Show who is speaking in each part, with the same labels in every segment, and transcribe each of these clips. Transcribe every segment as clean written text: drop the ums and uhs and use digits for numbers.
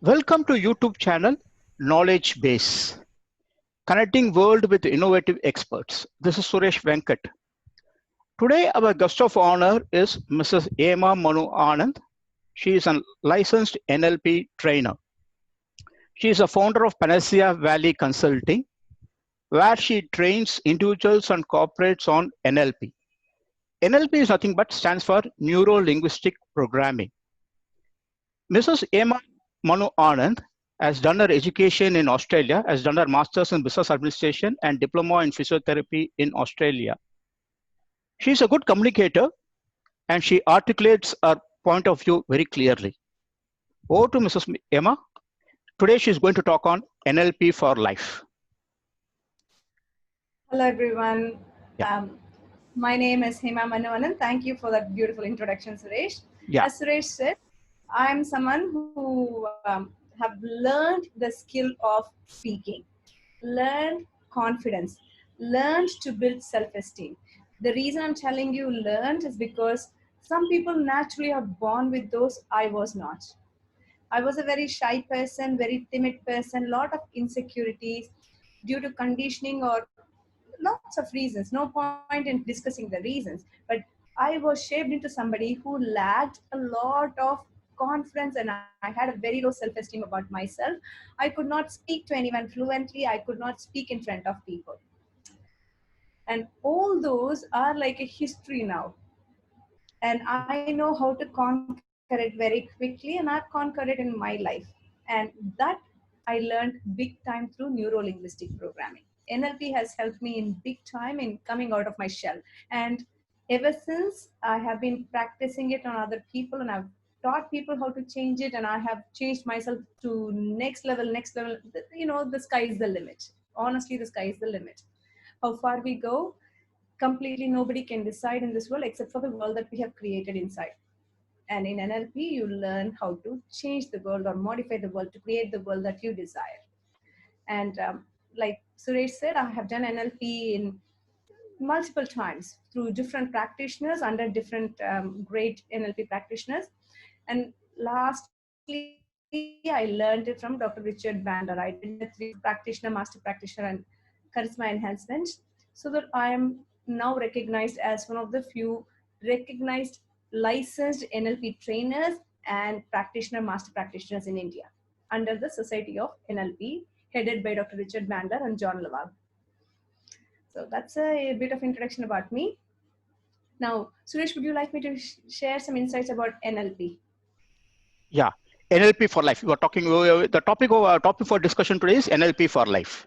Speaker 1: Welcome to YouTube channel Knowledge Base, connecting world with innovative experts. This is Suresh Venkat. Today our guest of honor is Mrs. Hema Manu Anand. She is a licensed NLP trainer. She is a founder of Panacea Valley Consulting, where she trains individuals and corporates on NLP. NLP is nothing but stands for Neuro Linguistic Programming. Mrs. Hema Manu Anand has done her education in Australia, has done her master's in business administration and diploma in physiotherapy in Australia. She is a good communicator and she articulates her point of view very clearly. Over to Mrs. Emma. Today she is going to talk on NLP for life.
Speaker 2: Hello everyone.
Speaker 1: Yeah.
Speaker 2: My name is Hema Manu Anand. Thank you for that beautiful introduction, Suresh.
Speaker 1: Yeah.
Speaker 2: As Suresh said, I'm someone who have learned the skill of speaking, learned confidence, learned to build self-esteem. The reason I'm telling you learned is because some people naturally are born with those. I was not. I was a very shy person, very timid person, lot of insecurities due to conditioning or lots of reasons. No point in discussing the reasons. But I was shaped into somebody who lacked a lot of confidence and I had a very low self-esteem about myself. I could not speak to anyone fluently. I could not speak in front of people. And all those are like a history now. And I know how to conquer it very quickly and I've conquered it in my life. And that I learned big time through neuro-linguistic programming. NLP has helped me in big time in coming out of my shell. And ever since I have been practicing it on other people and I've taught people how to change it and I have changed myself to next level. You know, the sky is the limit. Honestly, the sky is the limit. How far we go, completely nobody can decide in this world except for the world that we have created inside. And in NLP, you learn how to change the world or modify the world to create the world that you desire. And like Suresh said, I have done NLP in multiple times through different practitioners under different great NLP practitioners. And lastly, I learned it from Dr. Richard Bandler. I did the 3 practitioner, master practitioner, and charisma enhancement, so that I am now recognized as one of the few recognized licensed NLP trainers and practitioner, master practitioners in India under the Society of NLP, headed by Dr. Richard Bandler and John Lawal. So that's a bit of introduction about me. Now, Suresh, would you like me to share some insights about NLP?
Speaker 1: Yeah. NLP for life. We are talking. The topic of our topic for discussion today is NLP for life.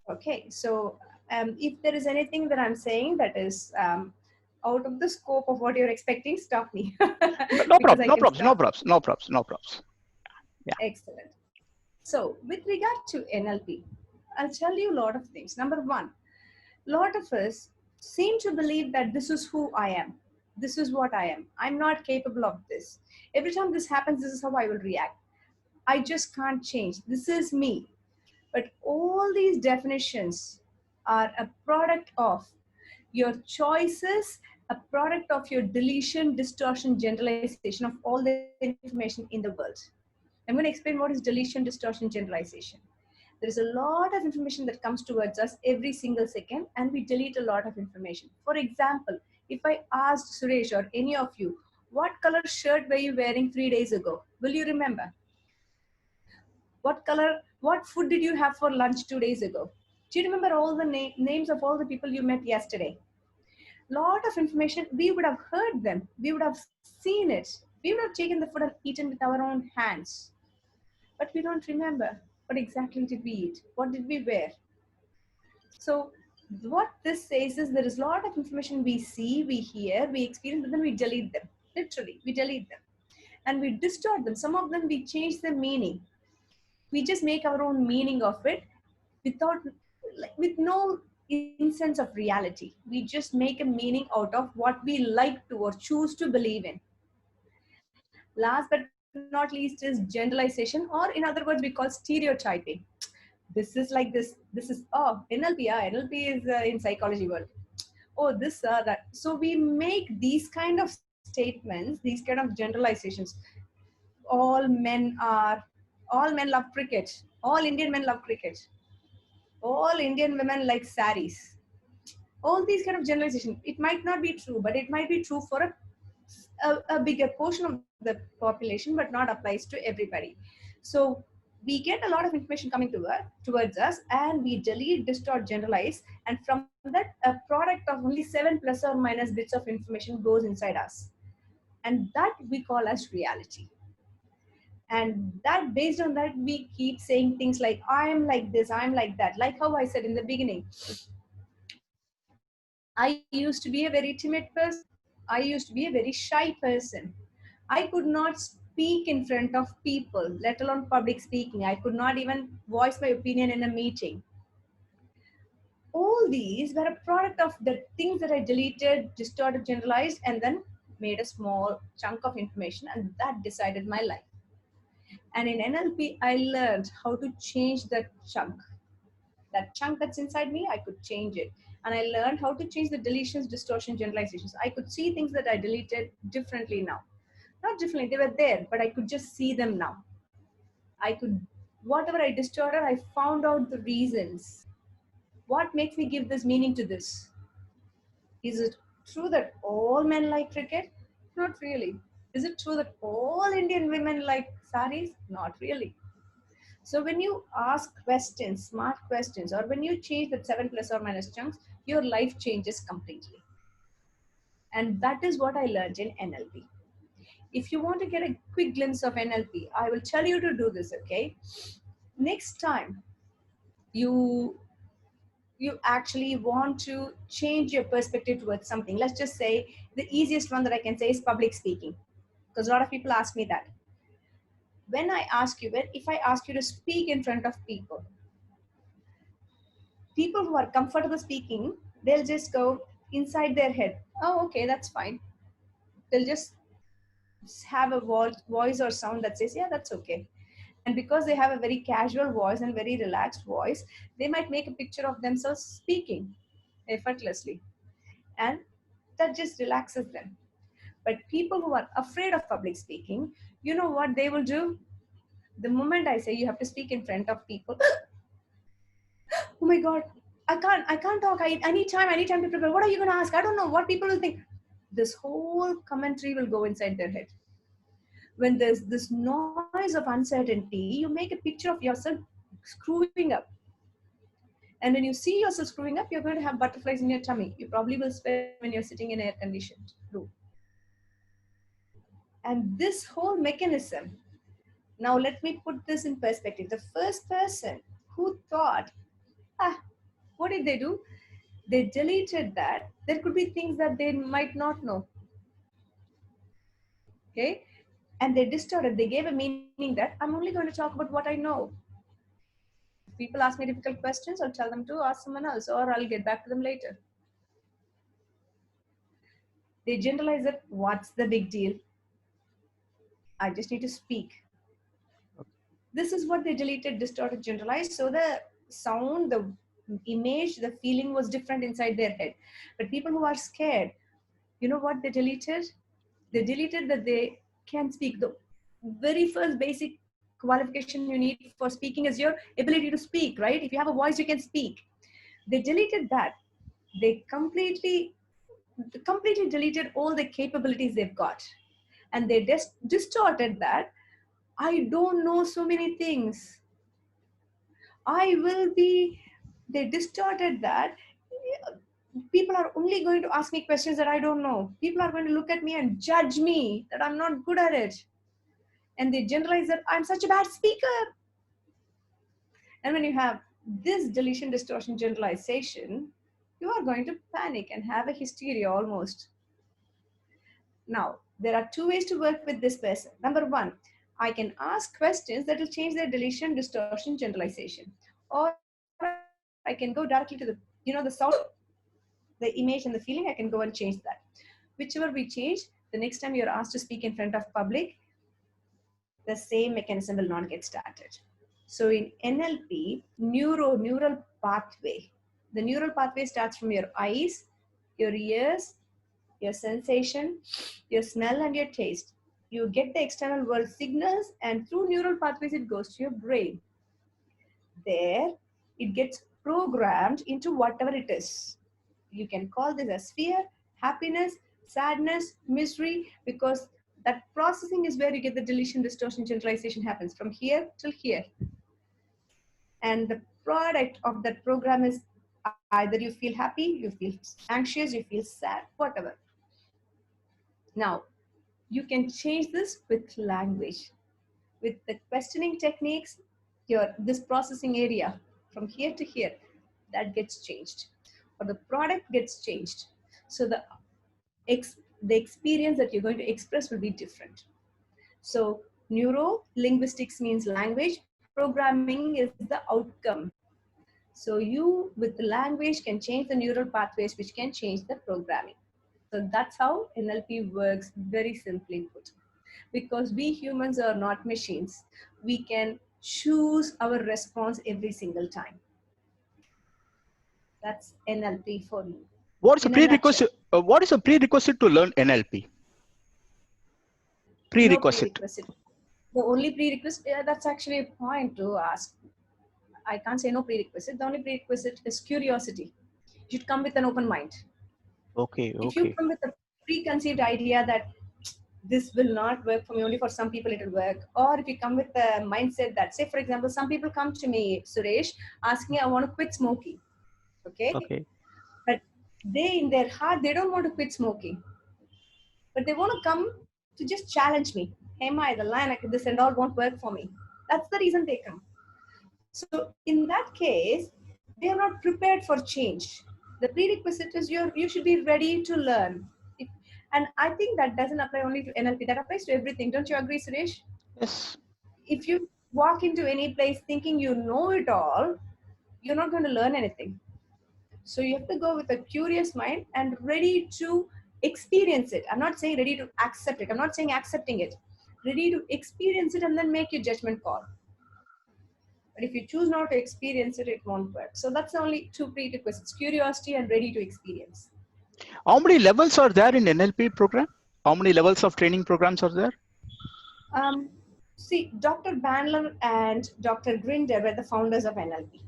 Speaker 2: Okay. So if there is anything that I'm saying that is out of the scope of what you're expecting, stop me.
Speaker 1: No problem. No problems. No problems. No problems. No problems. Yeah.
Speaker 2: Excellent. So with regard to NLP, I'll tell you a lot of things. Number one, a lot of us seem to believe that this is who I am. This is what I am. I'm not capable of this. Every time this happens, this is how I will react. I just can't change. This is me. But all these definitions are a product of your choices, a product of your deletion, distortion, generalization of all the information in the world. I'm going to explain what is deletion, distortion, generalization. There is a lot of information that comes towards us every single second, and we delete a lot of information. For example, if I asked Suresh or any of you, what color shirt were you wearing 3 days ago? Will you remember? What food did you have for lunch 2 days ago? Do you remember all the names of all the people you met yesterday? Lot of information, we would have heard them. We would have seen it. We would have taken the food and eaten with our own hands. But we don't remember what exactly did we eat? What did we wear? So what this says is there is a lot of information we see, we hear, we experience, but then we delete them. Literally, we delete them. And we distort them. Some of them we change the meaning. We just make our own meaning of it with no instance of reality. We just make a meaning out of what we like to or choose to believe in. Last but not least is generalization, or in other words, we call stereotyping. This is like this. This is, oh, NLP, NLP is in psychology world. Oh, this, that. So we make these kind of statements, these kind of generalizations. All men are all men love cricket, all Indian men love cricket, all Indian women like saris. All these kind of generalization, it might not be true, but it might be true for a bigger portion of the population, but not applies to everybody. So we get a lot of information coming towards us, and we delete, distort, generalize, and from that a product of only 7 plus or minus bits of information goes inside us, and that we call as reality. And that, based on that, we keep saying things like, I'm like this, I'm like that. Like how I said in the beginning, I used to be a very timid person. I used to be a very shy person. I could not speak in front of people, let alone public speaking. I could not even voice my opinion in a meeting. All these were a product of the things that I deleted, distorted, generalized, and then made a small chunk of information, and that decided my life. And in NLP, I learned how to change that chunk. That chunk that's inside me, I could change it. And I learned how to change the deletions, distortion, generalizations. I could see things that I deleted differently now. Not differently, they were there, but I could just see them now. I could, whatever I distorted, I found out the reasons. What makes me give this meaning to this? Is it true that all men like cricket? Not really. Is it true that all Indian women like saris? Not really. So when you ask questions, smart questions, or when you change that 7 plus or minus chunks, your life changes completely. And that is what I learned in NLP. If you want to get a quick glimpse of NLP, I will tell you to do this, okay? Next time you actually want to change your perspective towards something, let's just say the easiest one that I can say is public speaking, because a lot of people ask me that. When I ask you, if I ask you to speak in front of people who are comfortable speaking, they'll just go inside their head, oh, okay, that's fine. They'll just have a voice or sound that says, yeah, that's okay. And because they have a very casual voice and very relaxed voice, they might make a picture of themselves speaking effortlessly. And that just relaxes them. But people who are afraid of public speaking, you know what they will do? The moment I say you have to speak in front of people, oh my God, I can't talk. I need time to prepare. What are you going to ask? I don't know what people will think. This whole commentary will go inside their head. When there's this noise of uncertainty, you make a picture of yourself screwing up. And when you see yourself screwing up, you're going to have butterflies in your tummy. You probably will sweat when you're sitting in an air-conditioned room. And this whole mechanism, now let me put this in perspective. The first person who thought, what did they do? They deleted that. There could be things that they might not know. Okay? And they distorted. They gave a meaning that I'm only going to talk about what I know. If people ask me difficult questions, I'll tell them to ask someone else, or I'll get back to them later. They generalize it. What's the big deal? I just need to speak. This is what they deleted, distorted, generalized. So the sound, the image, the feeling was different inside their head. But people who are scared, you know what they deleted? They deleted that they can speak. The very first basic qualification you need for speaking is your ability to speak, right? If you have a voice, you can speak. They deleted that. They completely deleted all the capabilities they've got. And they distorted that. I don't know so many things. I will be, they distorted that. People are only going to ask me questions that I don't know. People are going to look at me and judge me that I'm not good at it. And they generalize that I'm such a bad speaker. And when you have this deletion, distortion, generalization, you are going to panic and have a hysteria almost. Now, there are two ways to work with this person. Number one, I can ask questions that will change their deletion, distortion, generalization. Or I can go directly to the sound, the image and the feeling. I can go and change that. Whichever we change, the next time you're asked to speak in front of public, the same mechanism will not get started. So in NLP, neural pathway. The neural pathway starts from your eyes, your ears, your sensation, your smell, and your taste. You get the external world signals, and through neural pathways, it goes to your brain. There, it gets programmed into whatever it is. You can call this as fear, happiness, sadness, misery, because that processing is where you get the deletion, distortion, generalization happens from here till here. And the product of that program is either you feel happy, you feel anxious, you feel sad, whatever. Now, you can change this with language. With the questioning techniques, this processing area from here to here, that gets changed, or the product gets changed. So the experience that you're going to express will be different. So neuro linguistics means language, programming is the outcome. So you with the language can change the neural pathways, which can change the programming. So that's how NLP works, very simply put. Because we humans are not machines, we can choose our response every single time. That's NLP for you
Speaker 1: What is a
Speaker 2: in a nutshell.
Speaker 1: prerequisite? What is a prerequisite to learn NLP?
Speaker 2: No
Speaker 1: Prerequisite.
Speaker 2: prerequisite. The only prerequisite, yeah, that's actually a point to ask. I can't say no prerequisite. The only prerequisite is curiosity. You should come with an open mind.
Speaker 1: Okay,
Speaker 2: If you
Speaker 1: okay,
Speaker 2: come with a preconceived idea that this will not work for me, only for some people it will work, or if you come with a mindset that, say for example, some people come to me, Suresh, asking, I want to quit smoking. Okay,
Speaker 1: okay.
Speaker 2: but they in their heart, they don't want to quit smoking, but they want to come to just challenge me. Hema, the line, this and all won't work for me. That's the reason they come. So in that case, they are not prepared for change. The prerequisite is you should be ready to learn. And I think that doesn't apply only to NLP. That applies to everything. Don't you agree, Suresh?
Speaker 1: Yes.
Speaker 2: If you walk into any place thinking you know it all, you're not going to learn anything. So you have to go with a curious mind and ready to experience it. I'm not saying ready to accept it. I'm not saying accepting it. Ready to experience it and then make your judgment call. But if you choose not to experience it, it won't work. So that's the only two prerequisites: curiosity and ready to experience.
Speaker 1: How many levels are there in NLP program? How many levels of training programs are there?
Speaker 2: Um, See, Dr. Bandler and Dr. Grinder were the founders of NLP.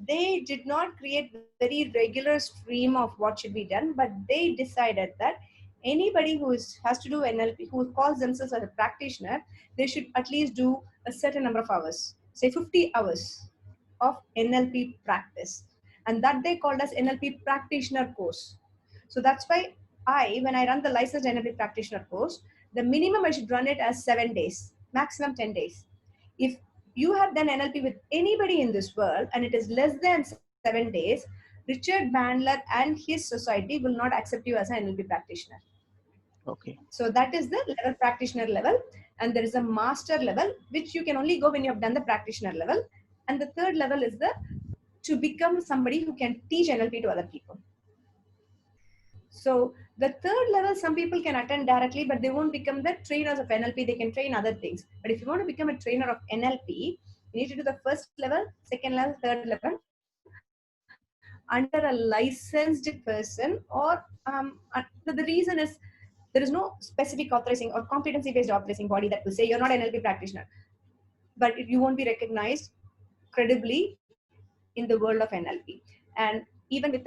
Speaker 2: They did not create very regular stream of what should be done, but they decided that anybody has to do NLP, who calls themselves as a practitioner, they should at least do a certain number of hours, say 50 hours of NLP practice. And that they called as NLP Practitioner Course. So that's why when I run the licensed NLP Practitioner Course, the minimum I should run it as 7 days, maximum 10 days. If you have done NLP with anybody in this world and it is less than 7 days, Richard Bandler and his society will not accept you as an NLP practitioner.
Speaker 1: Okay.
Speaker 2: So that is the level practitioner level. And there is a master level, which you can only go when you have done the practitioner level. And the third level is to become somebody who can teach NLP to other people. So the third level, some people can attend directly, but they won't become the trainers of NLP. They can train other things. But if you want to become a trainer of NLP, you need to do the first level, second level, third level under a licensed person, or the reason is there is no specific authorizing or competency-based authorizing body that will say you're not an NLP practitioner, but you won't be recognized credibly in the world of NLP. And even if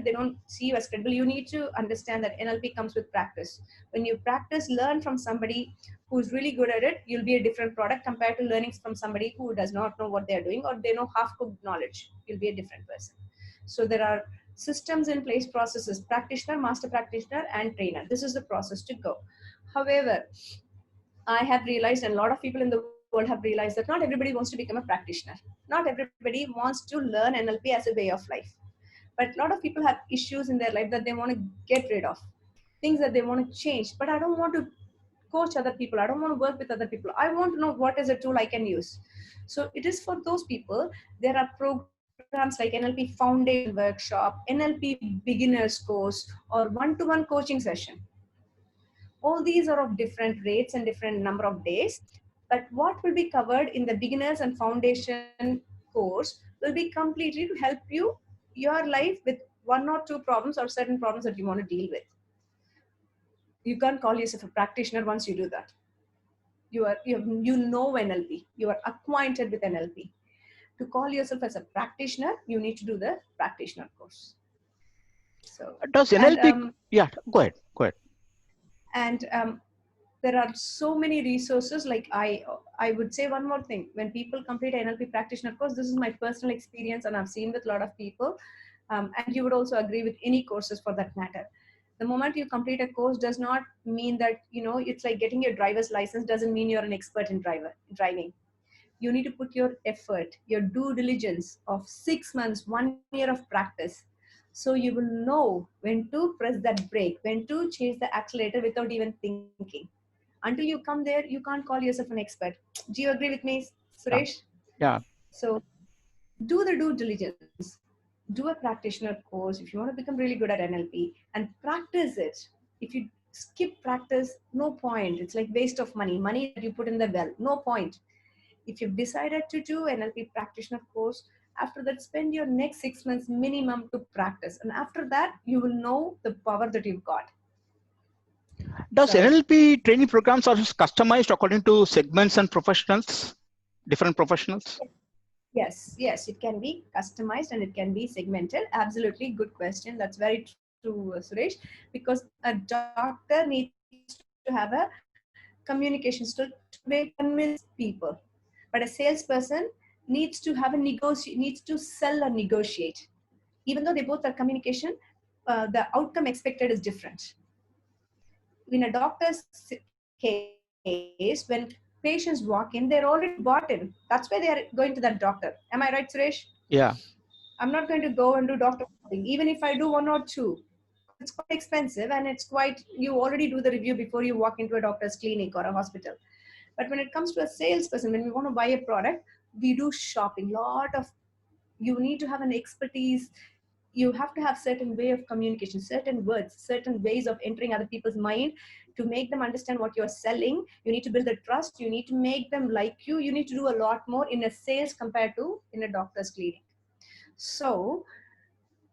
Speaker 2: they don't see you as credible, you need to understand that NLP comes with practice. When you practice, learn from somebody who's really good at it, you'll be a different product compared to learning from somebody who does not know what they're doing, or they know half-cooked knowledge. You'll be a different person. So there are systems in place, processes: practitioner, master practitioner, and trainer. This is the process to go. However, I have realized, and a lot of people in the world have realized, that not everybody wants to become a practitioner. Not everybody wants to learn NLP as a way of life. But a lot of people have issues in their life that they want to get rid of, things that they want to change. But I don't want to coach other people. I don't want to work with other people. I want to know what is a tool I can use. So it is for those people. There are programs like NLP Foundation Workshop, NLP Beginners Course, or one-to-one coaching session. All these are of different rates and different number of days. But what will be covered in the beginners and foundation course will be completely to help your life with one or two problems or certain problems that you want to deal with. You can't call yourself a practitioner once you do that. You know NLP. You are acquainted with NLP. To call yourself as a practitioner, you need to do the practitioner course. So,
Speaker 1: Does
Speaker 2: and
Speaker 1: NLP? Yeah, go ahead. Go ahead.
Speaker 2: and there are so many resources. Like I would say one more thing. When people complete an NLP practitioner course, this is my personal experience, and I've seen with a lot of people, and you would also agree with any courses for that matter. The moment you complete a course does not mean that, it's like getting your driver's license doesn't mean you're an expert in driving. You need to put your effort, your due diligence of 6 months, 1 year of practice. So you will know when to press that brake, when to change the accelerator without even thinking. Until you come there, you can't call yourself an expert. Do you agree with me,
Speaker 1: Yeah,
Speaker 2: Suresh?
Speaker 1: yeah.
Speaker 2: So do the due diligence, do a practitioner course if you want to become really good at NLP, and practice it. If you skip practice, no point. It's like waste of money that you put in the well, no point. If you've decided to do NLP practitioner course, after that, spend your next 6 months minimum to practice. And after that, you will know the power that you've got.
Speaker 1: Does
Speaker 2: So,
Speaker 1: NLP training programs are customized according to segments and professionals, different professionals?
Speaker 2: yes, it can be customized and it can be segmented. Absolutely good question. That's very true, Suresh, because a doctor needs to have a communication skill to convince people. But a salesperson needs to have needs to sell or negotiate. Even though they both are communication, the outcome expected is different. In a doctor's case, when patients walk in, they're already bought in. That's why they are going to that doctor. Am I right, Suresh?
Speaker 1: Yeah.
Speaker 2: I'm not going to go and do doctor shopping, even if I do one or two, because it's quite expensive and you already do the review before you walk into a doctor's clinic or a hospital. But when it comes to a salesperson, when we want to buy a product, we do shopping. You need to have an expertise. You have to have certain way of communication, certain words, certain ways of entering other people's mind to make them understand what you're selling. You need to build the trust. You need to make them like you. You need to do a lot more in a sales compared to in a doctor's clinic. So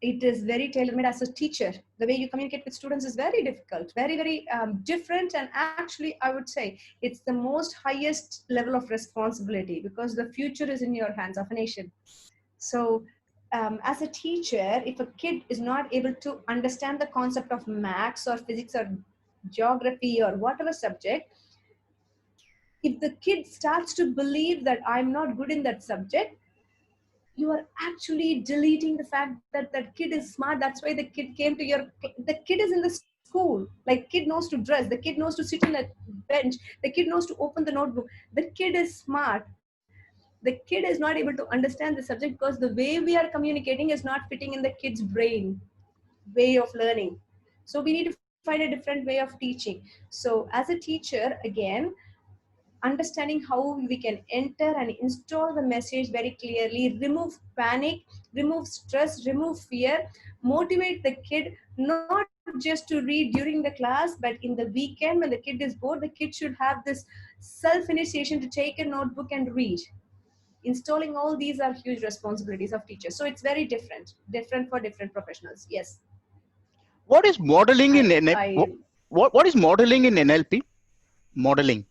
Speaker 2: it is very tailor-made. As a teacher, the way you communicate with students is very difficult, very different, and actually I would say it's the most highest level of responsibility, because the future is in your hands of a nation. So as a teacher, if a kid is not able to understand the concept of maths or physics or geography or whatever subject, if the kid starts to believe that I'm not good in that subject, you are actually deleting the fact that that kid is smart. That's why the kid came to your, the kid is in the school, like kid knows to dress, the kid knows to sit in a bench, the kid knows to open the notebook, the kid is smart. The kid is not able to understand the subject because the way we are communicating is not fitting in the kid's brain way of learning. So we need to find a different way of teaching. So as a teacher, again, understanding how we can enter and install the message very clearly, remove panic, remove stress, remove fear, motivate the kid not just to read during the class, but in the weekend when the kid is bored, the kid should have this self initiation to take a notebook and read. Installing all these are huge responsibilities of teachers. So it's very different for different professionals. Yes.
Speaker 1: What is modeling in NLP?
Speaker 2: I
Speaker 1: What is modeling in NLP? Modeling.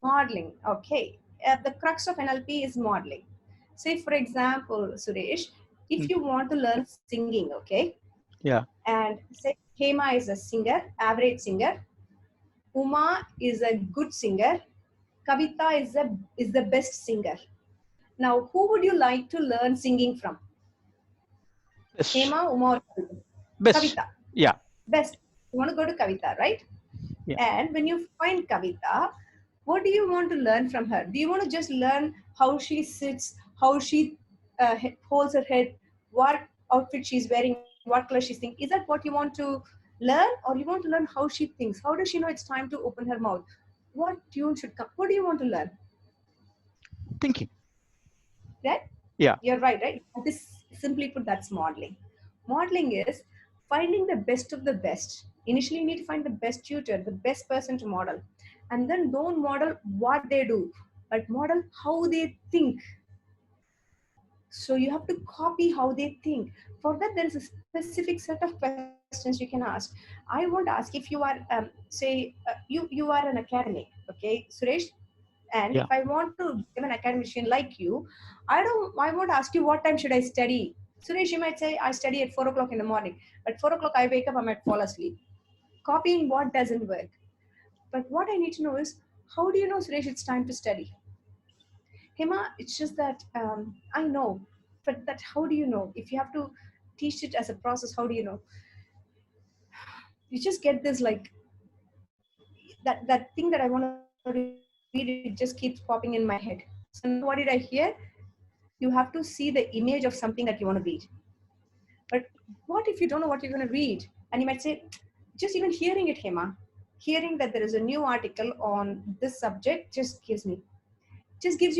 Speaker 2: Modeling. Okay. The crux of NLP is modeling. Say, for example, Suresh, if
Speaker 1: Mm,
Speaker 2: you want to learn singing, okay,
Speaker 1: yeah.
Speaker 2: and say Hema is a singer, average singer, Uma is a good singer, Kavita is the best singer. Now, who would you like to learn singing from?
Speaker 1: Best.
Speaker 2: Hema, Uma, or Kavita?
Speaker 1: Best.
Speaker 2: Kavita.
Speaker 1: Yeah.
Speaker 2: Best. You want to go to Kavita, right?
Speaker 1: Yeah.
Speaker 2: And when you find Kavita, what do you want to learn from her? Do you want to just learn how she sits, how she holds her head, what outfit she's wearing, what color she's thinking? Is that what you want to learn, or you want to learn how she thinks? How does she know it's time to open her mouth? What tune should come? What do you want to learn?
Speaker 1: Thinking.
Speaker 2: Right?
Speaker 1: Yeah.
Speaker 2: You're right? This, simply put, that's modeling. Modeling is finding the best of the best. Initially, you need to find the best tutor, the best person to model. And then don't model what they do, but model how they think. So you have to copy how they think. For that, there is a specific set of questions questions you can ask. I won't ask if you are, say, you are an academic, okay, Suresh. And
Speaker 1: Yeah.
Speaker 2: if I want to become an academician like you, I won't ask you what time should I study. Suresh, you might say I study at 4 o'clock in the morning. At 4 o'clock I wake up, I might fall asleep. Copying what doesn't work. But what I need to know is, how do you know, Suresh, it's time to study? Hema, it's just that I know, but that how do you know? If you have to teach it as a process, how do you know? You just get this like that thing that I want to read. It just keeps popping in my head. So now what did I hear? You have to see the image of something that you want to read. But what if you don't know what you're going to read? And you might say, just even hearing it, Hema, hearing that there is a new article on this subject just gives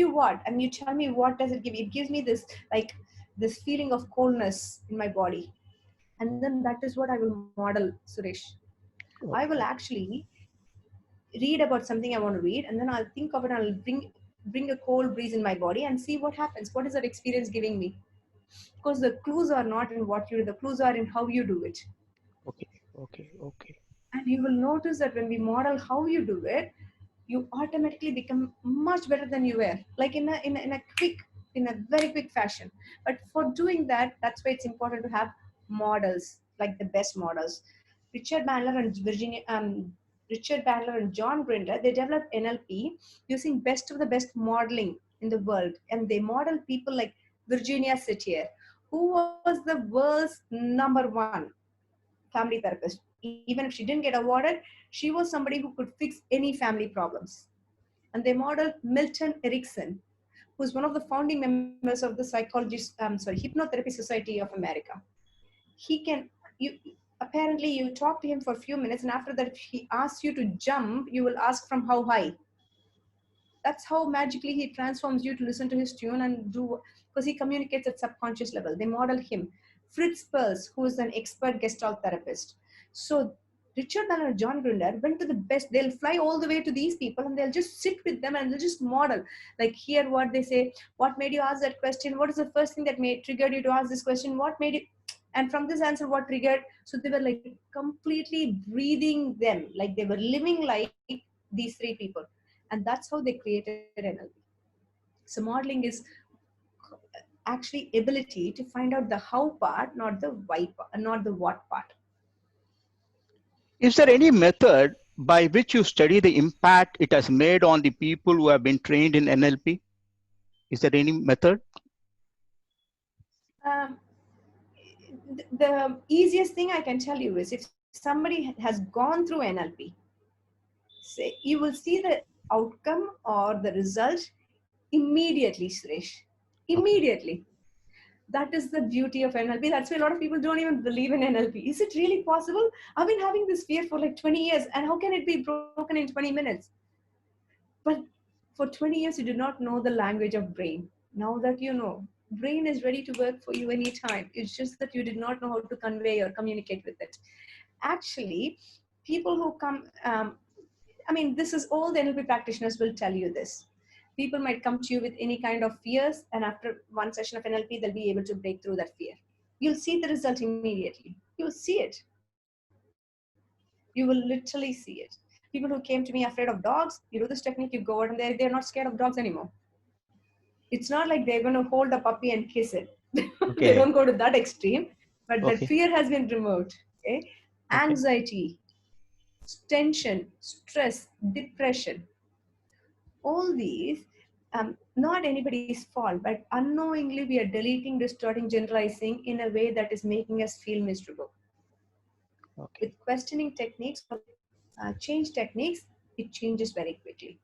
Speaker 2: you what? And you tell me, what does it give you? It gives me this like this feeling of coldness in my body. And then that is what I will model, Suresh. I will
Speaker 1: Okay.
Speaker 2: actually read about something I want to read, and then I'll think of it and I'll bring a cold breeze in my body and see what happens. What is that experience giving me? Because the clues are not in what you do, the clues are in how you do it.
Speaker 1: Okay. Okay. Okay.
Speaker 2: And you will notice that when we model how you do it, you automatically become much better than you were, like in a very quick fashion. But for doing that, that's why it's important to have models, like the best models. Richard Bandler and Virginia, Richard Bandler and John Grinder, they developed NLP using best of the best modeling in the world, and they model people like Virginia Satir, who was the world's #1 family therapist. Even if she didn't get awarded, she was somebody who could fix any family problems. And they modeled Milton Erickson, who's one of the founding members of the Hypnotherapy Society of America. He can you apparently you talk to him for a few minutes, and after that, if he asks you to jump, you will ask from how high. That's how magically he transforms you to listen to his tune and do, because he communicates at subconscious level. They model him. Fritz Perls, who is an expert gestalt therapist. So Richard Banner and John Grinder went to the best. They'll fly all the way to these people and they'll just sit with them and they'll just model. Like, hear what they say. What made you ask that question? What is the first thing that triggered you to ask this question? What made you, and from this answer, what triggered? So they were like completely breathing them, like they were living like these three people. And that's how they created NLP. So modeling is actually ability to find out the how part, not the why part, not the what part.
Speaker 1: Is there any method by which you study the impact it has made on the people who have been trained in NLP? Is there any method?
Speaker 2: um, the easiest thing I can tell you is, if somebody has gone through NLP, say, you will see the outcome or the result immediately, Suresh.
Speaker 1: Okay.
Speaker 2: Immediately. That is the beauty of NLP. That's why a lot of people don't even believe in NLP. Is it really possible? I've been having this fear for like 20 years, and how can it be broken in 20 minutes? But for 20 years, you did not know the language of brain. Now that you know, brain is ready to work for you anytime. It's just that you did not know how to convey or communicate with it. Actually, people who come, I mean, this is all the NLP practitioners will tell you this. People might come to you with any kind of fears, and after one session of NLP, they'll be able to break through that fear. You'll see the result immediately. You'll see it. You will literally see it. People who came to me afraid of dogs, you do this technique, you go out and they're not scared of dogs anymore. It's not like they're going to hold a puppy and kiss it. They don't go
Speaker 1: Okay.
Speaker 2: to that extreme, but that fear
Speaker 1: Okay.
Speaker 2: has been removed. Okay?
Speaker 1: Okay.
Speaker 2: Anxiety, tension, stress, depression, all these, not anybody's fault, but unknowingly we are deleting, distorting, generalizing in a way that is making us feel miserable.
Speaker 1: Okay.
Speaker 2: With questioning techniques or change techniques, it changes very quickly.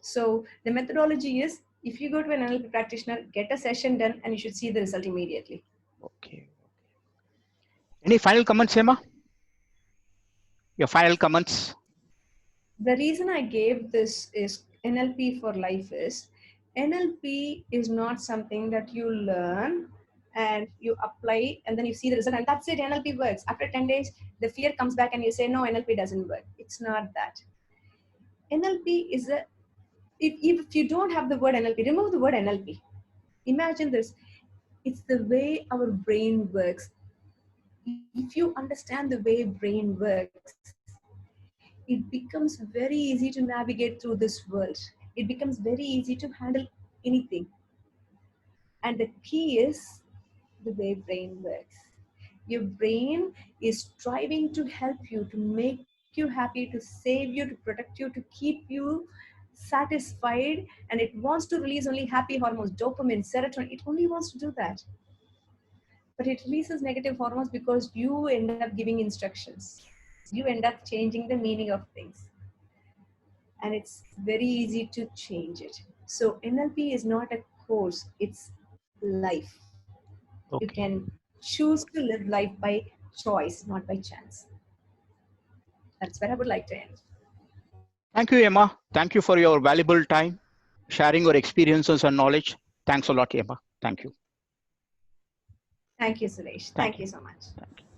Speaker 2: So the methodology is, if you go to an NLP practitioner, get a session done, and you should see the result immediately.
Speaker 1: Okay. Any final comments, Hema? Your final comments?
Speaker 2: The reason I gave this is NLP for life is, NLP is not something that you learn and you apply and then you see the result and that's it. NLP works. After 10 days, the fear comes back and you say, no, NLP doesn't work. It's not that. NLP is a, if you don't have the word NLP, remove the word NLP. Imagine this. It's the way our brain works. if you understand the way brain works, it becomes very easy to navigate through this world. It becomes very easy to handle anything. And the key is the way brain works. Your brain is striving to help you, to make you happy, to save you, to protect you, to keep you satisfied, and it wants to release only happy hormones, dopamine, serotonin. It only wants to do that. But it releases negative hormones because you end up giving instructions. You end up changing the meaning of things. And it's very easy to change it. So NLP is not a course, it's life. You
Speaker 1: Okay.
Speaker 2: can choose to live life by choice, not by chance. That's where I would like to end.
Speaker 1: Thank you, Emma. Thank you for your valuable time, sharing your experiences and knowledge. Thanks a lot, Emma. Thank you.
Speaker 2: Thank you, Suresh.
Speaker 1: Thank
Speaker 2: Thank
Speaker 1: you.
Speaker 2: you so much.
Speaker 1: Thank you.